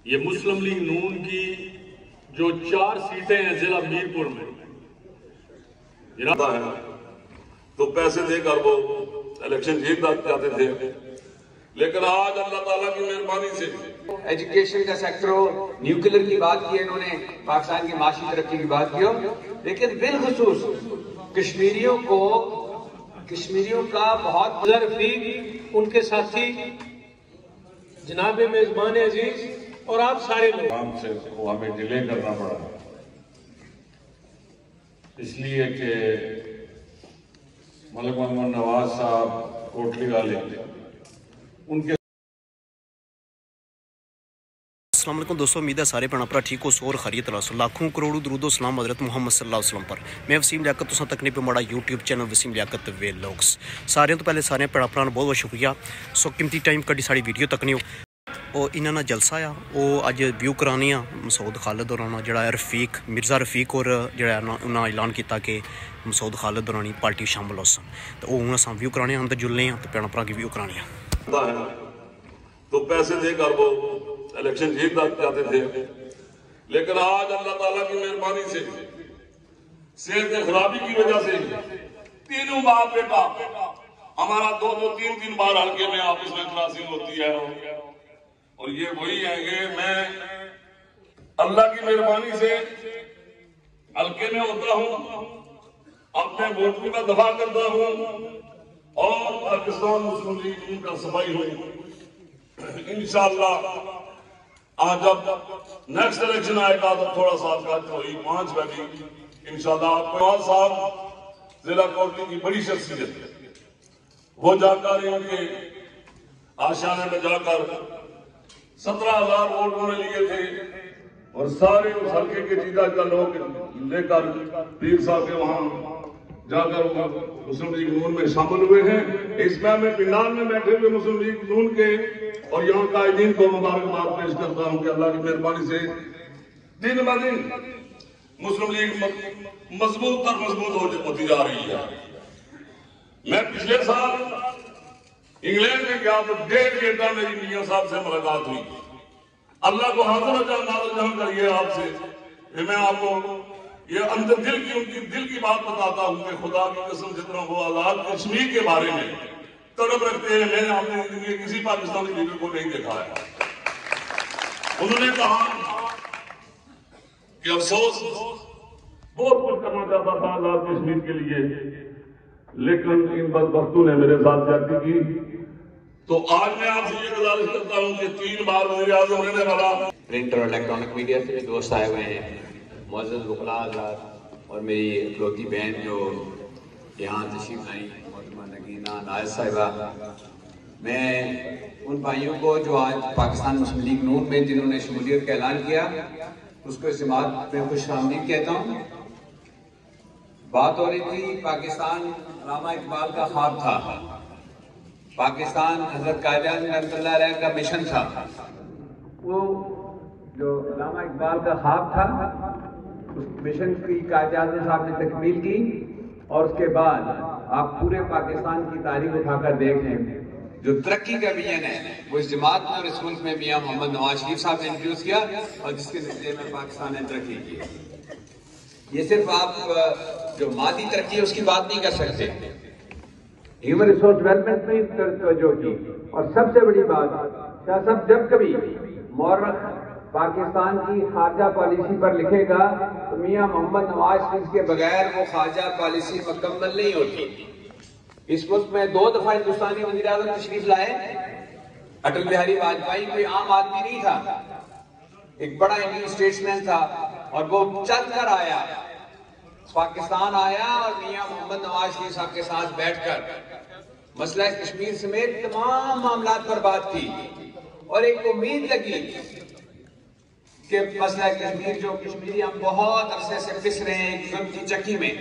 یہ مسلم لیگ نون کی جو 4 سیٹیں ہیں ضلع میرپور میں ہے تو پیسے دے کر وہ الیکشن جیتنا چاہتے تھے، لیکن آج اللہ تعالیٰ کی مہربانی سے ایجوکیشن کا سیکٹر ہو، نیوکلیر کی بات کی انہوں نے، پاکستان کی معاشی ترقی کی بات کی ہو، لیکن بالخصوص کشمیریوں کا بہت رفیق، ان کے ساتھی جناب میزبان عزیز اور آپ سارے لوگ کام سے وہ ہمیں ڈیلے کرنا پڑا، اس لیے کہ ملک محمد نواز صاحب کوٹلی والے ان کے السلام علیکم دوستوں، امید ہے سارے بھੈਣ ਭਰਾ ٹھیک ہو، سور خیریت اللہ لاکھوں کروڑوں درود و سلام حضرت محمد صلی اللہ علیہ وسلم پر۔ میں وسیم لیاقت تساں تکنے پہ ماڑا یوٹیوب چینل وسیم لیاقت ویلوگس۔ سارے تو پہلے سارے بھੈਣ ਭਰਾ بہت بہت شکریہ، سو قیمتی ٹائم کڈی ساری ویڈیو تکنی ہو۔ اور انہاں نا جلسہ آ وہ اج ویو کرانی آ مسعود خالد ہوراں جڑا رفیق مرزا رفیق اور جڑا انہاں اعلان کیتا کہ مسعود خالد ہورانی پارٹی شامل ہو سن، تو وہ ہن اساں ویو کرانے اندر جلنے ہیں تو بھੈਣ ਭਰਾ کی ویو کرانی ہے تو پیسے دے کر وہ الیکشن جیتنا چاہتے تھے، لیکن آج اللہ تعالیٰ کی مہربانی سے صحت خرابی کی وجہ سے تینوں باپ بیٹا ہمارا 2-3 بار حلقے میں آفس میں تناظر ہوتی ہے، اور یہ وہی ہے کہ میں اللہ کی مہربانی سے حلقے میں ہوتا ہوں، اپنے ووٹ کا دفاع کرتا ہوں اور پاکستان مسلم لیگ کا صفائی ہوں۔ انشاءاللہ آج جب نیکسٹ الیکشن آئے گا تو تھوڑا سا ہوئی 5 بجے انشاءاللہ آپ کو صاحب ضلع کوٹلی کی بڑی شخصیت ہے، وہ جا کر ان کے آشیانے میں جا کر 17,000 ووٹ انہوں نے لیے تھے، اور سارے اس حلقے کے جیتا کا لوگ لے کر پیر صاحب کے وہاں جا کر مسلم لیگ نون میں شامل ہوئے ہیں۔ اس میں پنڈال میں بیٹھے ہوئے مسلم لیگ نون کے اور یہاں قائدین کو مبارکباد پیش کرتا ہوں کہ اللہ کی مہربانی سے دن بہ دن مسلم لیگ مضبوط تر مضبوط ہوتی جا رہی ہے۔ میں پچھلے سال انگلینڈ میں گیا تو 1.5 گھنٹہ میری میاں صاحب سے ملاقات ہوئی۔ اللہ کو حاضر جہاں کریے آپ سے کہ میں آپ کو یہ اندر دل کی ان کی دل کی بات بتاتا ہوں کہ خدا کی قسم جتنا وہ آزاد کشمیر کے بارے میں تڑپ رکھتے ہیں، میں نے اپنی زندگی کسی پاکستانی لیڈر کو نہیں دیکھا ہے۔ انہوں نے کہا کہ افسوس بہت کچھ کرنا چاہتا تھا آزاد کشمیر کے لیے، لیکن ان بدبختوں نے میرے ساتھ زیادتی کی۔ تو آج میں آپ سے یہ گزارش کرتا ہوں کہ 3 بار وزیر اعظم رہنے والا پرنٹ اور الیکٹرانک میڈیا سے دوست آئے ہوئے ہیں، معزز وکلاء حضرات اور میری اکلوتی بہن جو یہاں تشریف لائیں محترمہ نگینہ نائز صاحبہ، میں ان بھائیوں کو جو آج پاکستان مسلم لیگ نون میں جنہوں نے شمولیت کا اعلان کیا اس کو اس سماعت میں خوش آمدید کہتا ہوں۔ بات ہو رہی تھی پاکستان علامہ اقبال کا خواب تھا، پاکستان حضرت قائد اعظم رحمۃ اللہ علیہ کا مشن تھا۔ وہ جو علامہ اقبال کا خواب تھا اس مشن کی قائد اعظم صاحب نے تکمیل کی، اور اس کے بعد آپ پورے پاکستان کی تاریخ اٹھا کر دیکھیں جو ترقی کا ویژن ہے وہ اس جماعت میں اور اس ملک میں میاں محمد نواز شریف صاحب نے انٹروڈیوس کیا، اور جس کے نتیجے میں پاکستان نے ترقی کی۔ یہ صرف آپ جو مادی ترقی ہے اس کی بات نہیں کر سکتے، ہیومن ریسورس ڈیولپمنٹ میں توجہ کی، اور سب سے بڑی بات شاہ صاحب جب کبھی مورخ پاکستان کی خارجہ پالیسی پر لکھے گا تو میاں محمد نواز شریف کے بغیر وہ خارجہ پالیسی مکمل نہیں ہوتی۔ اس ملک میں 2 دفعہ ہندوستانی وزیر اعظم تشریف لائے، اٹل بہاری واجپئی کوئی عام آدمی نہیں تھا، ایک بڑا انڈین اسٹیٹسمین تھا، اور وہ چل کر آیا، پاکستان آیا اور میاں محمد نواز شریف صاحب کے ساتھ بیٹھ کر مسئلہ کشمیر سمیت تمام معاملات پر بات کی، اور ایک امید لگی کہ مسئلہ کشمیر جو کشمیری ہم بہت عرصے سے پس رہے ہیں ایک غم کی چکی میں،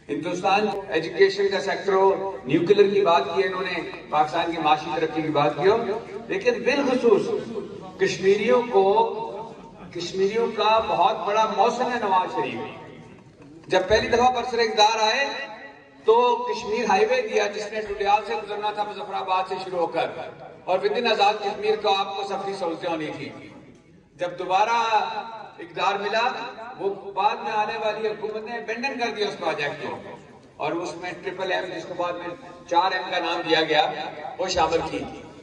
ہندوستان ایجوکیشن کا سیکٹر ہو، نیوکلیر کی بات کی انہوں نے، پاکستان کی معاشی ترقی کی بات کی ہو، لیکن بالخصوص کشمیریوں کا بہت بڑا موسم ہے نواز شریف۔ جب پہلی دفعہ برسر اقتدار آئے تو کشمیر ہائی وے دیا جس نے ٹوڈیال سے گزرنا تھا مظفر آباد سے شروع ہو کر، اور ودن آزاد کشمیر کو آپ کو سفری سہولتیں ہونی تھی۔ جب دوبارہ اقتدار ملا وہ بعد میں آنے والی حکومت نے ابینڈن کر دیا اس پروجیکٹ کو، اور اس میں ٹرپل ایم جس کو بعد میں 4M کا نام دیا گیا وہ شامل کی،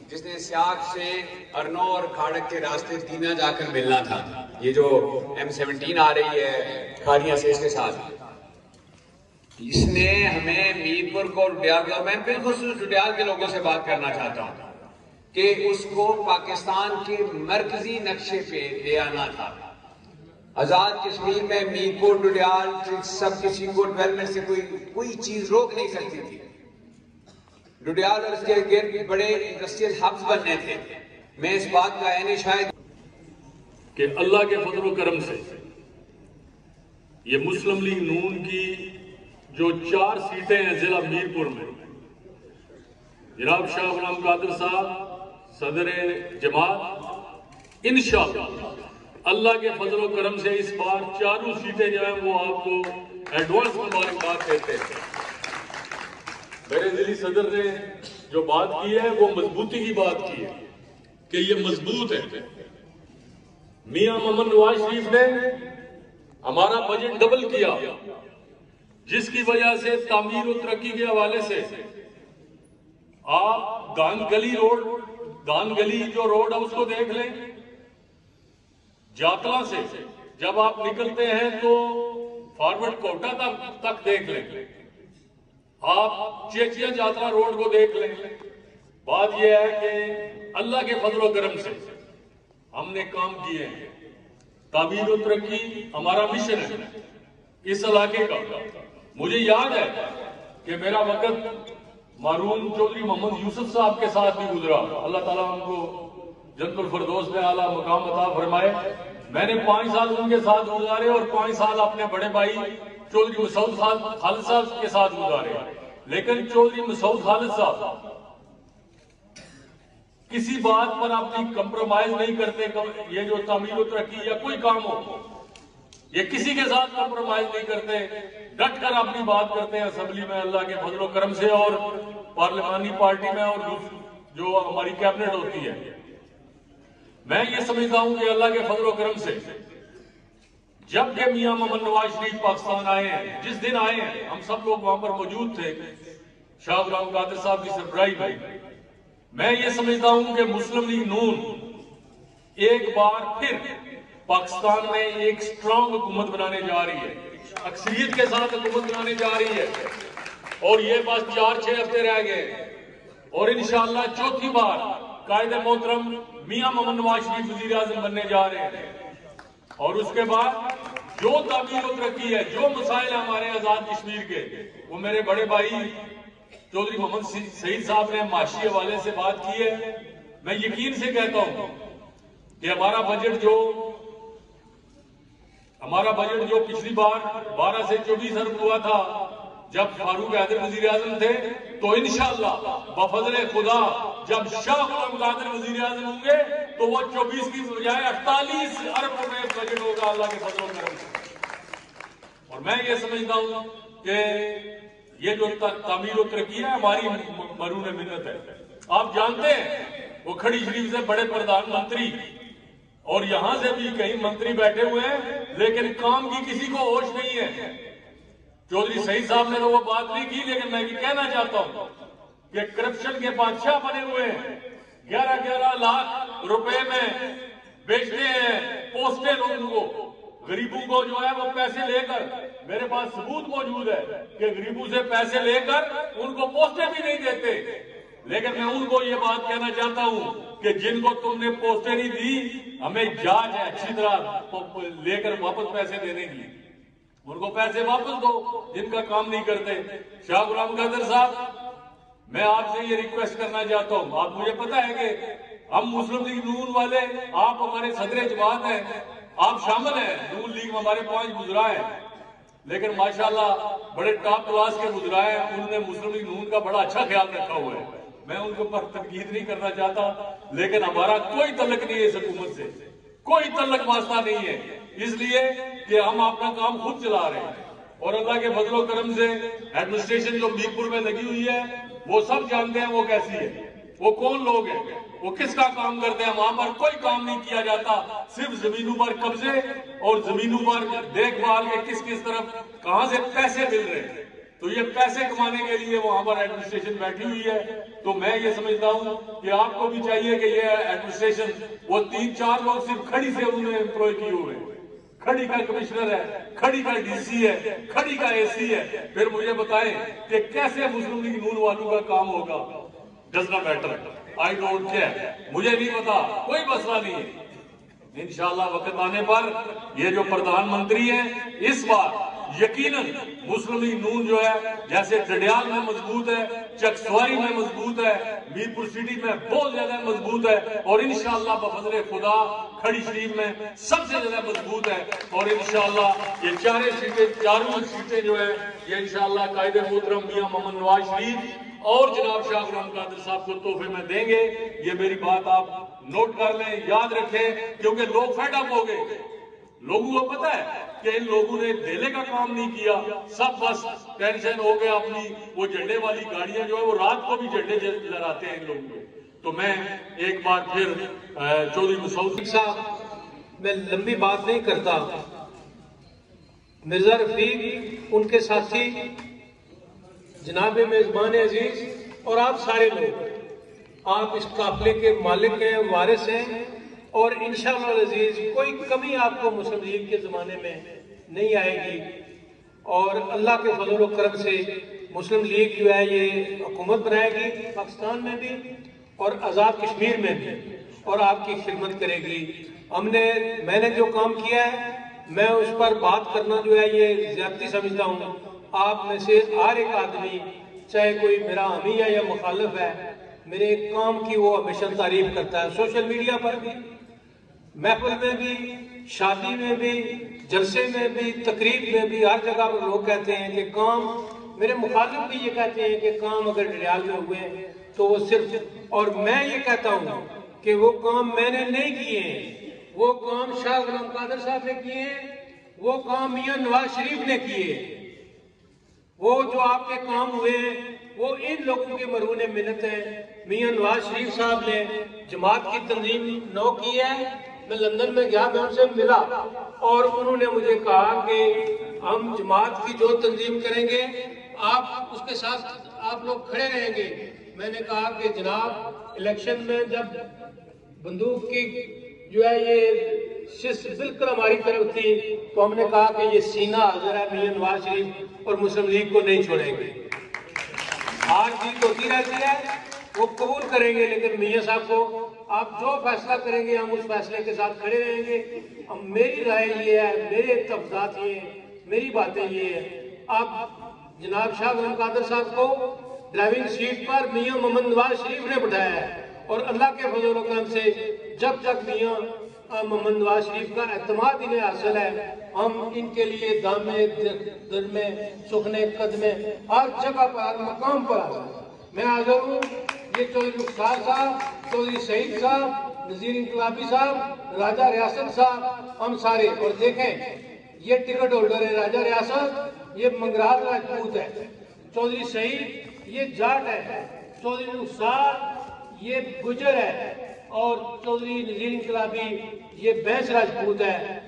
جس نے سیاق سے ارنو اور کھاڑک کے راستے دینا جا کر ملنا تھا۔ یہ جو M17 آ رہی ہے کھاڑیاں سے اس کے ساتھ، اس نے ہمیں میر پور کو ڈڈیال کا، میں بالخصوص ڈڈیال کے لوگوں سے بات کرنا چاہتا ہوں کہ اس کو پاکستان کے مرکزی نقشے پہ لے آنا تھا۔ آزاد کشمیر میں میر پور ڈڈیال سب کسی کو ڈیولپمنٹ سے کوئی چیز روک نہیں سکتی تھی۔ ڈڈیال اور اس کے گرد بڑے انڈسٹریل ہبز بننے تھے۔ میں اس بات کا عین شاہد کہ اللہ کے فضل و کرم سے یہ مسلم لیگ نون کی جو 4 سیٹیں ہیں ضلع میر پور میں، جناب شاہ غلام قادر صاحب صدر جماعت، انشاءاللہ اللہ کے فضل و کرم سے اس بار 4 سیٹیں جو ہیں وہ آپ کو ایڈوانس مبارکباد دیتے ہیں۔ میرے ضلعی صدر نے جو بات کی ہے وہ مضبوطی کی بات کی ہے کہ یہ مضبوط ہے۔ میاں محمد نواز شریف نے ہمارا بجٹ ڈبل کیا، جس کی وجہ سے تعمیر و ترقی کے حوالے سے آپ گان گلی جو روڈ ہے اس کو دیکھ لیں، جاتلا سے جب آپ نکلتے ہیں تو فارورڈ کوٹا تک دیکھ لیں، آپ چیچیا جاتلا روڈ کو دیکھ لیں۔ بات یہ ہے کہ اللہ کے فضل و کرم سے ہم نے کام کیے ہیں۔ تعمیر و ترقی ہمارا مشن ہے اس علاقے کا۔ مجھے یاد ہے کہ میرا وقت مرحوم چودھری محمد یوسف صاحب کے ساتھ بھی گزرا، اللہ تعالیٰ ان کو جنت الفردوس میں اعلیٰ مقام عطا فرمائے۔ میں نے 5 سال ان کے ساتھ گزارے اور 5 سال اپنے بڑے بھائی چودھری مسعود خالد صاحب کے ساتھ گزارے، لیکن چودھری مسعود خالد صاحب کسی بات پر اپنی کمپرومائز نہیں کرتے۔ یہ جو تعمیر و ترقی یا کوئی کام ہو، یہ کسی کے ساتھ کمپرومائز نہیں کرتے، ڈٹ کر اپنی بات کرتے ہیں اسمبلی میں اللہ کے فضل و کرم سے، اور پارلیمانی پارٹی میں، اور جو ہماری کیبنٹ ہوتی ہے۔ میں یہ سمجھتا ہوں کہ اللہ کے فضل و کرم سے جب کہ میاں محمد نواز شریف پاکستان آئے ہیں، جس دن آئے ہیں ہم سب لوگ وہاں پر موجود تھے شاہ غلام قادر صاحب کی سربراہی میں، میں یہ سمجھتا ہوں کہ مسلم لیگ نون ایک بار پھر پاکستان میں ایک سٹرانگ حکومت بنانے جا رہی ہے، اکثریت کے ساتھ حکومت بنانے جا رہی ہے، اور یہ بس 4-6 ہفتے رہ گئے، اور انشاءاللہ چوتھی بار قائد محترم میاں محمد نواز شریف وزیر اعظم بننے جا رہے ہیں۔ اور اس کے بعد جو تعمیر و ترقی ہے، جو مسائل ہمارے آزاد کشمیر کے، وہ میرے بڑے بھائی چودھری محمد سعید صاحب نے معاشی حوالے سے بات کی ہے۔ میں یقین سے کہتا ہوں کہ ہمارا بجٹ جو پچھلی بار 12 سے 24 ارب ہوا تھا جب فاروق حیدر وزیر اعظم تھے، تو انشاءاللہ بفضل خدا جب شاہ غلام قادر وزیر اعظم ہوں گے تو وہ 24 کی بجائے 48 ارب روپے بجٹ ہوگا اللہ کے فضل و کرم سے۔ اور میں یہ سمجھتا ہوں کہ یہ جو تعمیر و ترقی ہے ہماری مرہون منت ہے۔ آپ جانتے ہیں وہ کھڑی شریف سے بڑے پردھان منتری اور یہاں سے بھی کئی منتری بیٹھے ہوئے ہیں، لیکن کام کی کسی کو ہوش نہیں ہے۔ چودھری سعید صاحب نے تو وہ بات نہیں کی، لیکن میں یہ کہنا چاہتا ہوں کہ کرپشن کے بادشاہ بنے ہوئے ہیں، 11-11 لاکھ روپے میں بیچتے ہیں پوسٹیں لوگوں کو، غریبوں کو جو ہے وہ پیسے لے کر، میرے پاس ثبوت موجود ہے کہ غریبوں سے پیسے لے کر ان کو پوسٹیں بھی نہیں دیتے۔ لیکن میں ان کو یہ بات کہنا چاہتا ہوں کہ جن کو تم نے پوسٹیں نہیں دی، ہمیں جانچ ہے اچھی طرح لے کر واپس پیسے دینے کی، ان کو پیسے واپس دو جن کا کام نہیں کرتے۔ شاہ غلام قادر صاحب، میں آپ سے یہ ریکویسٹ کرنا چاہتا ہوں، آپ مجھے پتا ہے کہ ہم مسلم لیگ نون والے، آپ ہمارے صدر جماعت ہیں، آپ شامل ہیں، نون لیگ ہمارے 5 وزراء ہیں، لیکن ماشاءاللہ بڑے ٹاپ کلاس کے وزراء ہیں، انہوں نے مسلم لیگ نون کا بڑا اچھا خیال رکھا ہوا ہے۔ میں ان کے اوپر تنقید نہیں کرنا چاہتا، لیکن ہمارا کوئی تعلق نہیں ہے اس حکومت سے، کوئی تعلق واسطہ نہیں ہے، اس لیے کہ ہم اپنا کام خود چلا رہے ہیں۔ اور اللہ کے فضل و کرم سے ایڈمنسٹریشن جو میر پور میں لگی ہوئی ہے وہ سب جانتے ہیں وہ کیسی ہے، وہ کون لوگ ہیں، وہ کس کا کام کرتے ہیں؟ وہاں پر کوئی کام نہیں کیا جاتا، صرف زمینوں پر قبضے اور زمینوں پر دیکھ بھال کے کس کس طرف کہاں سے پیسے مل رہے ہیں۔ تو یہ پیسے کمانے کے لیے وہاں پر ایڈمنسٹریشن بیٹھی ہوئی ہے۔ تو میں یہ سمجھتا ہوں کہ آپ کو بھی چاہیے کہ یہ ایڈمنسٹریشن، وہ 3-4 لوگ صرف کھڑی سے انہوں نے امپلوائے کیے ہوئے ہیں، کھڑی کا کمشنر ہے، کھڑی کا ڈی سی ہے، کھڑی کا اے سی ہے۔ پھر مجھے بتائیں کہ کیسے مسلم لیگ نون والوں کا کام ہوگا؟ Does not matter, I don't care, مجھے نہیں پتا، کوئی مسئلہ نہیں ہے۔ انشاءاللہ وقت آنے پر یہ جو پردھان منتری ہیں، اس بار یقیناً مسلم لیگ نون جو ہے، جیسے ڈڈیال میں مضبوط ہے، چکسواری میں مضبوط ہے، میرپور سٹی میں بہت زیادہ مضبوط ہے، اور انشاءاللہ بفضل خدا کھڑی شریف میں سب سے زیادہ مضبوط ہے۔ اور انشاءاللہ یہ چاروں سیٹیں جو ہیں، یہ انشاءاللہ قائد محترم میاں محمد نواز شریف اور جناب شاہ غلام قادر صاحب کو تحفے میں دیں گے۔ یہ میری بات آپ نوٹ کر لیں، یاد رکھیں، کیونکہ لوگ فیڈ اپ ہو گئے۔ لوگوں کو پتا ہے کہ ان لوگوں نے دھیلے کا کام نہیں کیا، سب بس ٹینشن ہو گیا اپنی وہ جھنڈے والی گاڑیاں جو ہے وہ رات کو بھی جھنڈے لہراتے ہیں ان لوگوں کو۔ تو میں ایک بار پھر چودھری مسعود صاحب، میں لمبی بات نہیں کرتا، مرزا رفیق، ان کے ساتھی، جناب میزبان عزیز اور آپ سارے لوگ، آپ اس قافلے کے مالک ہیں، وارث ہیں، اور انشاءاللہ العزیز کوئی کمی آپ کو مسلم لیگ کے زمانے میں نہیں آئے گی، اور اللہ کے فضل و کرم سے مسلم لیگ جو ہے یہ حکومت بنائے گی پاکستان میں بھی اور آزاد کشمیر میں بھی، اور آپ کی خدمت کرے گی۔ میں نے جو کام کیا ہے، میں اس پر بات کرنا جو ہے یہ زیادتی سمجھتا ہوں۔ آپ میں سے ہر ایک آدمی، چاہے کوئی میرا حامی ہے یا مخالف ہے، میرے کام کی وہ ہمیشہ تعریف کرتا ہے، سوشل میڈیا پر بھی، محفل میں بھی، شادی میں بھی، جلسے میں بھی، تقریب میں بھی، ہر جگہ پر لوگ کہتے ہیں کہ کام، میرے مخالف بھی یہ کہتے ہیں کہ کام اگر ڈڈیال میں ہوئے ہیں تو وہ صرف، اور میں یہ کہتا ہوں کہ وہ کام میں نے نہیں کیے ہیں، وہ کام شاہ غلام قادر صاحب نے کیے ہیں، وہ کام میاں نواز شریف نے کیے ہیں۔ وہ جو آپ کے کام ہوئے ہیں وہ ان لوگوں کے مرہون منت ہیں۔ میاں نواز شریف صاحب نے جماعت کی تنظیم نو کی ہے، میں لندن میں گیا، میں ان سے ملا، اور انہوں نے مجھے کہا کہ ہم جماعت کی جو تنظیم کریں گے آپ اس کے ساتھ آپ لوگ کھڑے رہیں گے۔ میں نے کہا کہ جناب الیکشن میں جب بندوق کی جو ہے یہ شست بالکل ہماری طرف تھی تو ہم نے کہا کہ یہ سینہ حاضر ہے، میاں نواز شریف اور مسلم لیگ کو نہیں چھوڑیں گے۔ آج جیت ہوتی رہتی ہے، وہ قبول کریں گے، لیکن میاں صاحب کو آپ جو فیصلہ کریں گے ہم اس فیصلے کے ساتھ کھڑے رہیں گے۔ اب میری رائے یہ ہے، میرے تفضیلات یہ ہیں، میری باتیں یہ ہیں۔ آپ جناب شاہ غلام قادر صاحب کو ڈرائیونگ سیٹ پر میاں محمد نواز شریف نے بٹھایا ہے، اور اللہ کے فضل و کرم سے جب تک میاں محمد نواز شریف کا اعتماد انہیں حاصل ہے، ہم ان کے لیے دامے در میں، سخنے قدمے، ہر جگہ پر، ہر مقام پر حاضر ہیں۔ میں حاضر ہوں، یہ چودھری مختار صاحب، چودھری سعید صاحب، نذیر انقلابی صاحب، راجہ ریاست صاحب، ہم سارے، اور دیکھیں یہ ٹکٹ ہولڈر ہے راجہ ریاست، یہ منگرال راجپوت ہے، چودھری سعید یہ جاٹ ہے، چودھری مختار یہ گجر ہے، اور چودھری نذیر انقلابی یہ بینس راجپوت ہے،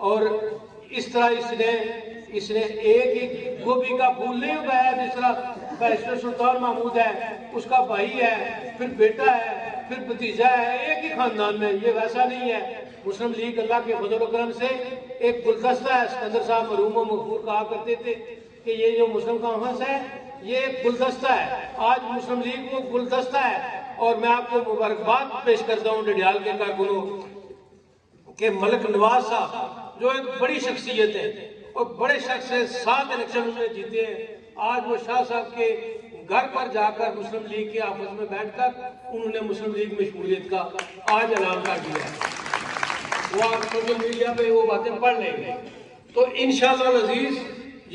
اور اس طرح اس نے ایک ایک گوبھی کا پھول نہیں اگایا، جس طرح بیرسٹر سلطان محمود ہے، اس کا بھائی ہے، پھر بیٹا ہے، پھر بھتیجا ہے، ایک ہی خاندان میں، یہ ویسا نہیں ہے۔ مسلم لیگ اللہ کے فضل و کرم سے ایک گلدستہ ہے، سکندر صاحب مرحوم و مغفور کہا کرتے تھے کہ یہ جو مسلم کانفرنس ہے یہ ایک گلدستہ ہے، آج مسلم لیگ وہ گلدستہ ہے۔ اور میں آپ کو مبارکباد پیش کرتا ہوں ڈڈیال کے کارکنوں کہ ملک نواز صاحب جو ایک بڑی شخصیت ہے اور بڑے شخص سے 7 الیکشن انہوں نے جیتے ہیں، آج وہ شاہ صاحب کے گھر پر جا کر مسلم لیگ کے آفس میں بیٹھ کر انہوں نے مسلم لیگ میں شمولیت کا آج اعلان کر دیا ہے۔ وہ آپ سوشل میڈیا پہ وہ باتیں پڑھ لیں گے۔ تو انشاءاللہ العزیز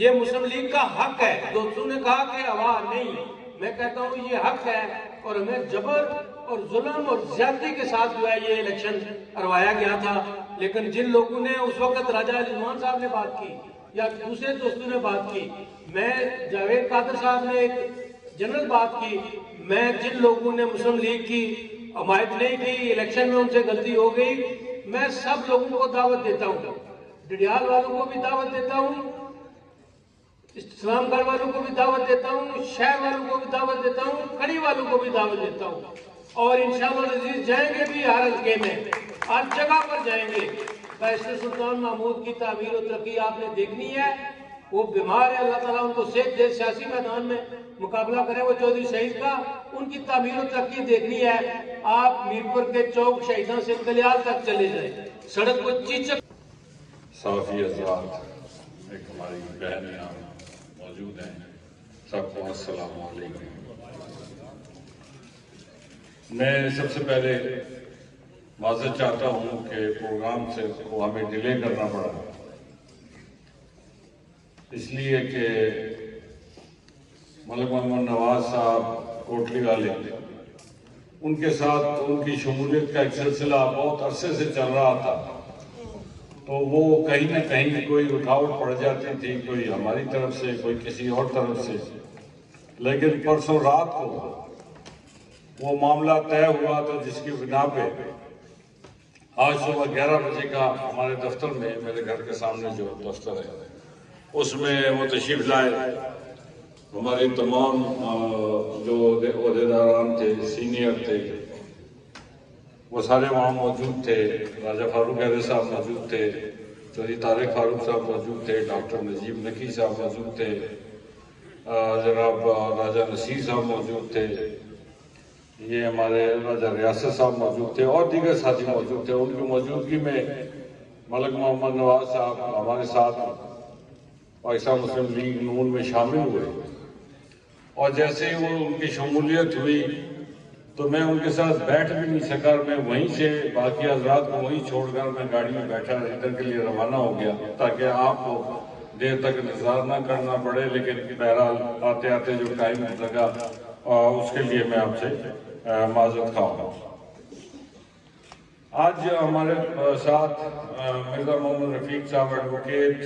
یہ مسلم لیگ کا حق ہے۔ دوستوں نے کہا کہ ہوا نہیں، میں کہتا ہوں یہ حق ہے، اور ہمیں جبر اور ظلم اور زیادتی کے ساتھ جو ہے یہ الیکشن کروایا گیا تھا، لیکن جن لوگوں نے اس وقت راجہ عثمان صاحب نے بات کی یا دوسرے دوستوں نے بات کی، میں جاوید قادر صاحب نے ایک جنرل بات کی، میں جن لوگوں نے مسلم لیگ کی حمایت نہیں کی، الیکشن میں ان سے غلطی ہو گئی، میں سب لوگوں کو دعوت دیتا ہوں، ڈڈیال والوں کو بھی دعوت دیتا ہوں، اسلام گڑھ والوں کو بھی دعوت دیتا ہوں، شہر والوں کو بھی دعوت دیتا ہوں، کھڑی والوں کو بھی دعوت دیتا ہوں، اور انشاءاللہ العزیز جائیں گے بھی ہر حلقے میں، ہر جگہ پر جائیں گے۔ فیصل سلطان محمود کی تعمیر و ترقی آپ نے دیکھنی ہے، وہ بیمار ہے، اللہ تعالیٰ ان کو صحت دے، سیاسی میدان میں مقابلہ کرے وہ چودھری شہید کا، ان کی تعمیر و ترقی دیکھنی ہے۔ آپ میرپور کے چوک شہیداں سے کلیال تک چلے جائیں، سڑک کو چیچک صافی حضرات، ایک ہماری بہن یہاں موجود ہیں، سب کو السلام علیکم۔ میں سب سے پہلے معذرت چاہتا ہوں کہ پروگرام سے کو ہمیں ڈیلے کرنا پڑا، اس لیے کہ ملک محمد نواز صاحب کوٹلی والے، ان کے ساتھ ان کی شمولیت کا ایک سلسلہ بہت عرصے سے چل رہا تھا، تو وہ کہیں نہ کہیں کوئی رکاوٹ پڑ جاتی تھی، کوئی ہماری طرف سے، کوئی کسی اور طرف سے، لیکن پرسوں رات کو وہ معاملہ طے ہوا تو جس کی بنا پہ آج صبح 11 بجے کا ہمارے دفتر میں، میرے گھر کے سامنے جو دفتر ہے اس میں وہ تشریف لائے، ہمارے تمام جو عہدیداران تھے، سینئر تھے، وہ سارے وہاں موجود تھے، راجہ فاروق حیدر صاحب موجود تھے، چودھری طارق فاروق صاحب موجود تھے، ڈاکٹر نجیب نقی صاحب موجود تھے، جناب راجہ نصیر صاحب موجود تھے، یہ ہمارے راجہ ریاست صاحب موجود تھے، اور دیگر ساتھی موجود تھے۔ ان کی موجودگی میں ملک محمد نواز صاحب ہمارے ساتھ پاکستان مسلم لیگ نون میں شامل ہوئے، اور جیسے ہی وہ ان کی شمولیت ہوئی تو میں ان کے ساتھ بیٹھ بھی نہیں سکا، میں وہیں سے باقی حضرات کو وہیں چھوڑ کر میں گاڑی میں بیٹھا ادھر کے لیے روانہ ہو گیا تاکہ آپ کو دیر تک انتظار نہ کرنا پڑے، لیکن بہرحال آتے آتے جو ٹائم لگا اس کے لیے میں آپ سے معذرت خواہ ہوں۔ آج ہمارے ساتھ مرزا محمد رفیق صاحب ایڈوکیٹ،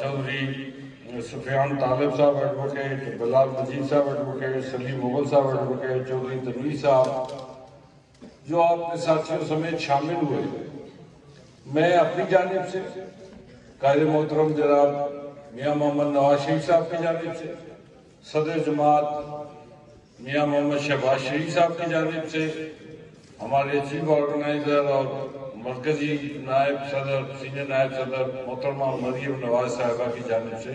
چودھری سفیان طالب صاحب ایڈوکیٹ، بلال مجید صاحب ایڈوکیٹ، سلیم مغل صاحب ایڈوکیٹ، چودھری تنویر صاحب، جو آپ کے ساتھیوں سمیت شامل ہوئے، میں اپنی جانب سے، قائد محترم جناب میاں محمد نواز شریف صاحب کی جانب سے، صدر جماعت میاں محمد شہباز شریف صاحب کی جانب سے، ہمارے چیف آرگنائزر اور مرکزی نائب صدر، سینئر نائب صدر محترمہ مریم نواز صاحبہ کی جانب سے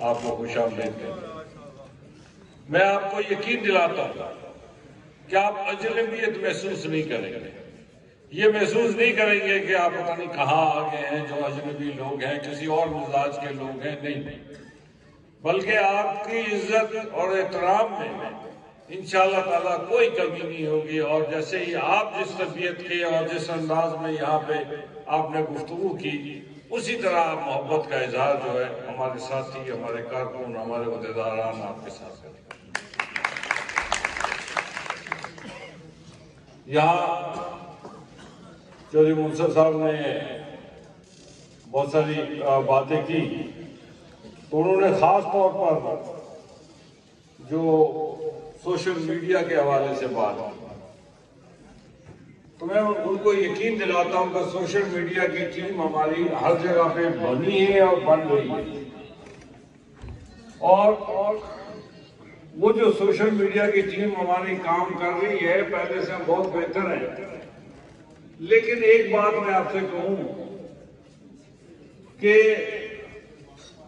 آپ کو خوش آمدید کرتا ہوں۔ میں آپ کو یقین دلاتا ہوں کہ آپ اجنبیت محسوس نہیں کریں گے، یہ محسوس نہیں کریں گے کہ آپ پتہ نہیں کہاں آ گئے ہیں، جو اجنبی لوگ ہیں، کسی اور مزاج کے لوگ ہیں، نہیں، بلکہ آپ کی عزت اور احترام میں انشاءاللہ تعالیٰ کوئی کمی نہیں ہوگی، اور جیسے ہی آپ جس طبیعت کے اور جس انداز میں یہاں پہ آپ نے گفتگو کی، اسی طرح آپ محبت کا اظہار جو ہے ہمارے ساتھی، ہمارے کارکن، ہمارے عہدیداران آپ کے ساتھ کریں۔ یہاں چودھری منصف صاحب نے بہت ساری باتیں کی، تو انہوں نے خاص طور پر جو سوشل میڈیا کے حوالے سے بات کی، تو میں ان کو یقین دلاتا ہوں کہ سوشل میڈیا کی ٹیم ہماری ہر جگہ پہ بنی ہے اور بن رہی ہے، اور وہ جو سوشل میڈیا کی ٹیم ہماری کام کر رہی ہے پہلے سے بہت بہتر ہے، لیکن ایک بات میں آپ سے کہوں کہ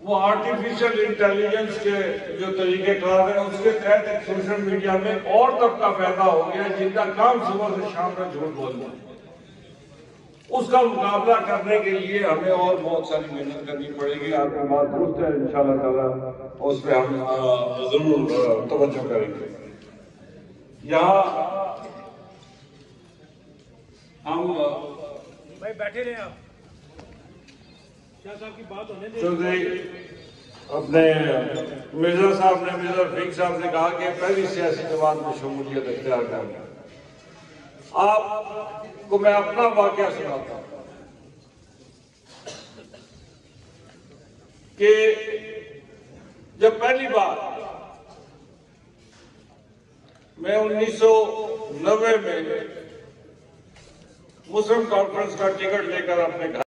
وہ آرٹیفیشل انٹیلیجنس کے جو طریقے کار ہیں اس کے تحت ایک سوشل میڈیا میں اور طبقہ پیدا ہو گیا جن کا کام صبح سے شام تک جھوٹ بولنا ہے۔ اس کا مقابلہ کرنے کے لیے ہمیں اور بہت ساری محنت کرنی پڑے گی۔ آپ کی بات درست ہے، انشاءاللہ تعالیٰ اس پہ ہم ضرور توجہ کریں گے۔ یہاں ہم بھائی بیٹھے رہے آپ، شاہ صاحب کی بات ہونے دیں۔ چودھری اپنے مرزا صاحب نے، مرزا رفیق صاحب نے کہا کہ پہلی سیاسی جماعت میں شمولیت اختیار کرنا۔ آپ کو میں اپنا واقعہ سناتا ہوں کہ جب پہلی بار میں 1990 میں مسلم کانفرنس کا ٹکٹ لے کر اپنے گھر